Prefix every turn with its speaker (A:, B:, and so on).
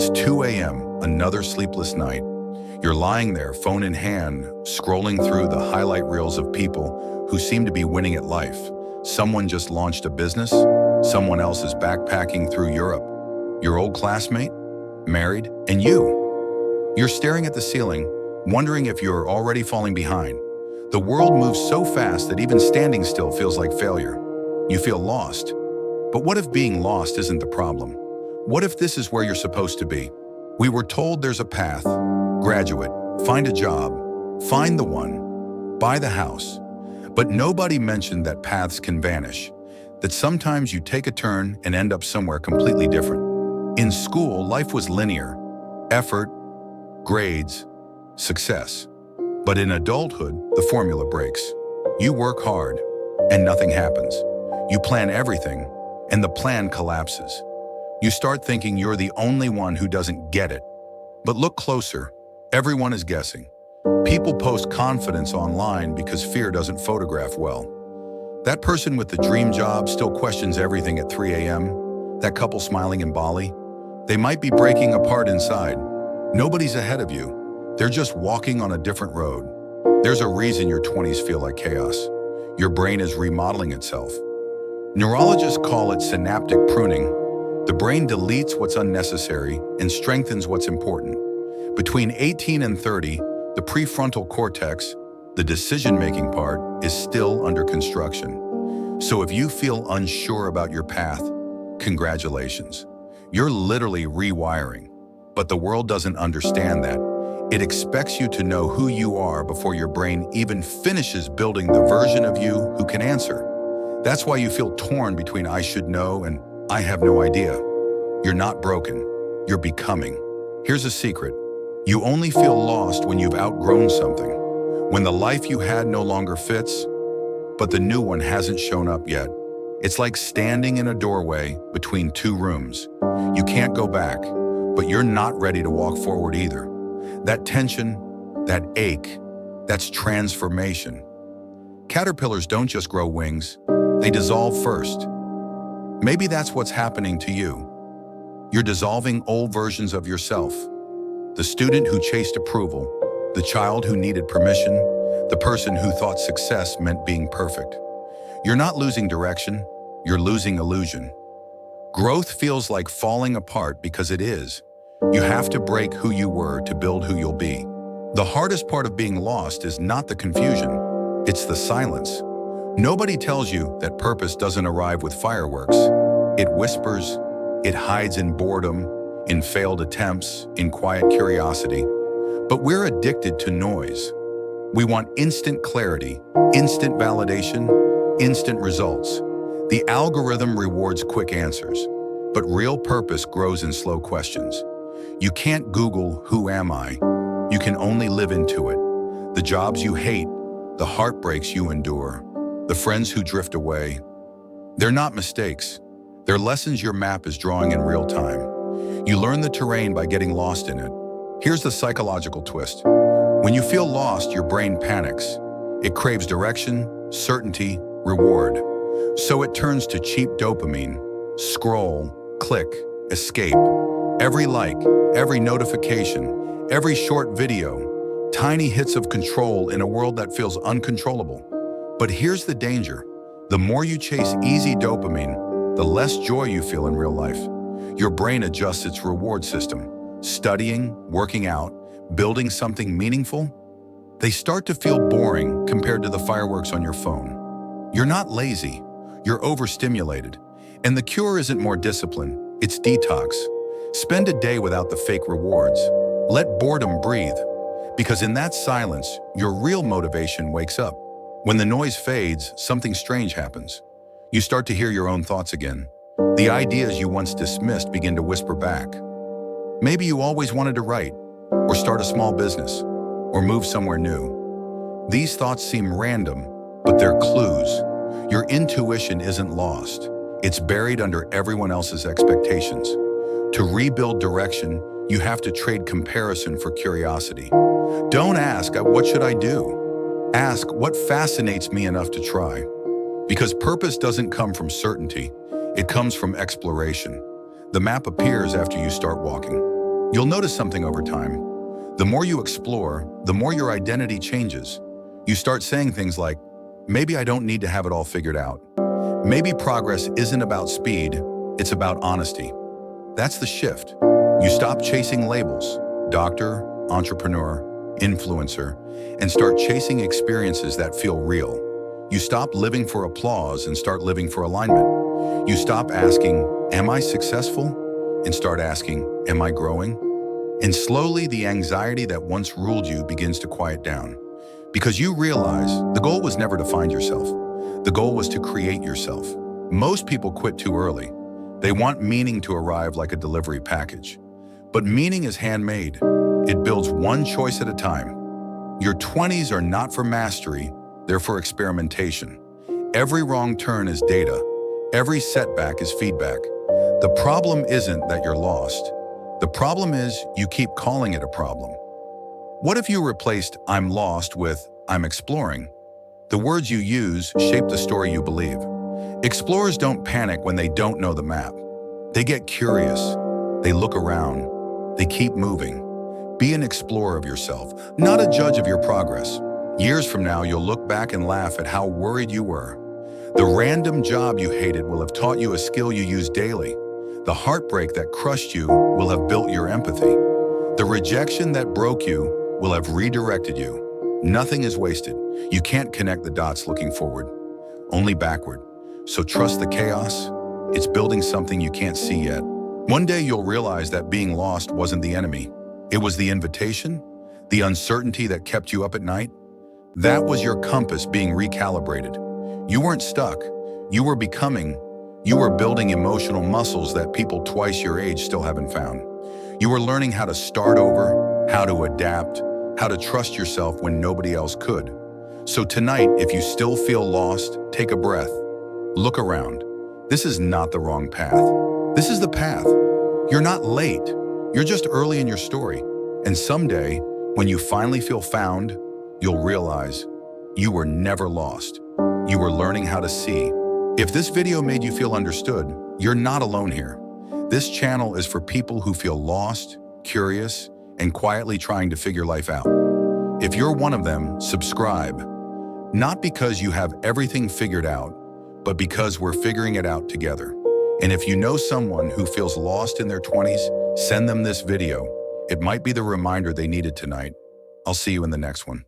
A: It's 2 a.m., another sleepless night. You're lying there, phone in hand, scrolling through the highlight reels of people who seem to be winning at life. Someone just launched a business, someone else is backpacking through Europe. Your old classmate, married, and you. You're staring at the ceiling, wondering if you're already falling behind. The world moves so fast that even standing still feels like failure. You feel lost. But what if being lost isn't the problem? What if this is where you're supposed to be? We were told there's a path. Graduate, find a job, find the one, buy the house. But nobody mentioned that paths can vanish, that sometimes you take a turn and end up somewhere completely different. In school, life was linear. Effort, grades, success. But in adulthood, the formula breaks. You work hard, and nothing happens. You plan everything, and the plan collapses. You start thinking you're the only one who doesn't get it. But look closer. Everyone is guessing. People post confidence online because fear doesn't photograph well. That person with the dream job still questions everything at 3 a.m. That couple smiling in Bali, they might be breaking apart inside. Nobody's ahead of you. They're just walking on a different road. There's a reason your 20s feel like chaos. Your brain is remodeling itself. Neurologists call it synaptic pruning. The brain deletes what's unnecessary and strengthens what's important. Between 18 and 30, the prefrontal cortex, the decision-making part, is still under construction. So if you feel unsure about your path, congratulations. You're literally rewiring. But the world doesn't understand that. It expects you to know who you are before your brain even finishes building the version of you who can answer. That's why you feel torn between I should know and I have no idea. You're not broken. You're becoming. Here's a secret. You only feel lost when you've outgrown something, when the life you had no longer fits, but the new one hasn't shown up yet. It's like standing in a doorway between two rooms. You can't go back, but you're not ready to walk forward either. That tension, that ache, that's transformation. Caterpillars don't just grow wings, they dissolve first. Maybe that's what's happening to you. You're dissolving old versions of yourself. The student who chased approval, the child who needed permission, the person who thought success meant being perfect. You're not losing direction, you're losing illusion. Growth feels like falling apart because it is. You have to break who you were to build who you'll be. The hardest part of being lost is not the confusion, it's the silence. Nobody tells you that purpose doesn't arrive with fireworks. It whispers, it hides in boredom, in failed attempts, in quiet curiosity. But we're addicted to noise. We want instant clarity, instant validation, instant results. The algorithm rewards quick answers, but real purpose grows in slow questions. You can't Google, "Who am I?" You can only live into it. The jobs you hate, the heartbreaks you endure, the friends who drift away. They're not mistakes. They're lessons your map is drawing in real time. You learn the terrain by getting lost in it. Here's the psychological twist. When you feel lost, your brain panics. It craves direction, certainty, reward. So it turns to cheap dopamine. Scroll, click, escape. Every like, every notification, every short video. Tiny hits of control in a world that feels uncontrollable. But here's the danger. The more you chase easy dopamine, the less joy you feel in real life. Your brain adjusts its reward system. Studying, working out, building something meaningful, they start to feel boring compared to the fireworks on your phone. You're not lazy, you're overstimulated. And the cure isn't more discipline, it's detox. Spend a day without the fake rewards. Let boredom breathe. Because in that silence, your real motivation wakes up. When the noise fades, something strange happens. You start to hear your own thoughts again. The ideas you once dismissed begin to whisper back. Maybe you always wanted to write, or start a small business, or move somewhere new. These thoughts seem random, but they're clues. Your intuition isn't lost. It's buried under everyone else's expectations. To rebuild direction, you have to trade comparison for curiosity. Don't ask, "What should I do?" Ask, "What fascinates me enough to try?" Because purpose doesn't come from certainty, it comes from exploration. The map appears after you start walking. You'll notice something over time. The more you explore, the more your identity changes. You start saying things like, maybe I don't need to have it all figured out. Maybe progress isn't about speed, it's about honesty. That's the shift. You stop chasing labels, doctor, entrepreneur, influencer, and start chasing experiences that feel real. You stop living for applause and start living for alignment. You stop asking, am I successful? And start asking, am I growing? And slowly the anxiety that once ruled you begins to quiet down. Because you realize the goal was never to find yourself. The goal was to create yourself. Most people quit too early. They want meaning to arrive like a delivery package. But meaning is handmade. It builds one choice at a time. Your 20s are not for mastery, they're for experimentation. Every wrong turn is data. Every setback is feedback. The problem isn't that you're lost. The problem is you keep calling it a problem. What if you replaced "I'm lost" with "I'm exploring"? The words you use shape the story you believe. Explorers don't panic when they don't know the map. They get curious. They look around. They keep moving. Be an explorer of yourself, not a judge of your progress. Years from now, you'll look back and laugh at how worried you were. The random job you hated will have taught you a skill you use daily. The heartbreak that crushed you will have built your empathy. The rejection that broke you will have redirected you. Nothing is wasted. You can't connect the dots looking forward, only backward. So trust the chaos. It's building something you can't see yet. One day you'll realize that being lost wasn't the enemy. It was the invitation, the uncertainty that kept you up at night. That was your compass being recalibrated. You weren't stuck. You were becoming. You were building emotional muscles that people twice your age still haven't found. You were learning how to start over, how to adapt, how to trust yourself when nobody else could. So tonight, if you still feel lost, take a breath. Look around. This is not the wrong path. This is the path. You're not late. You're just early in your story. And someday, when you finally feel found, you'll realize you were never lost. You were learning how to see. If this video made you feel understood, you're not alone here. This channel is for people who feel lost, curious, and quietly trying to figure life out. If you're one of them, subscribe. Not because you have everything figured out, but because we're figuring it out together. And if you know someone who feels lost in their 20s, send them this video. It might be the reminder they needed tonight. I'll see you in the next one.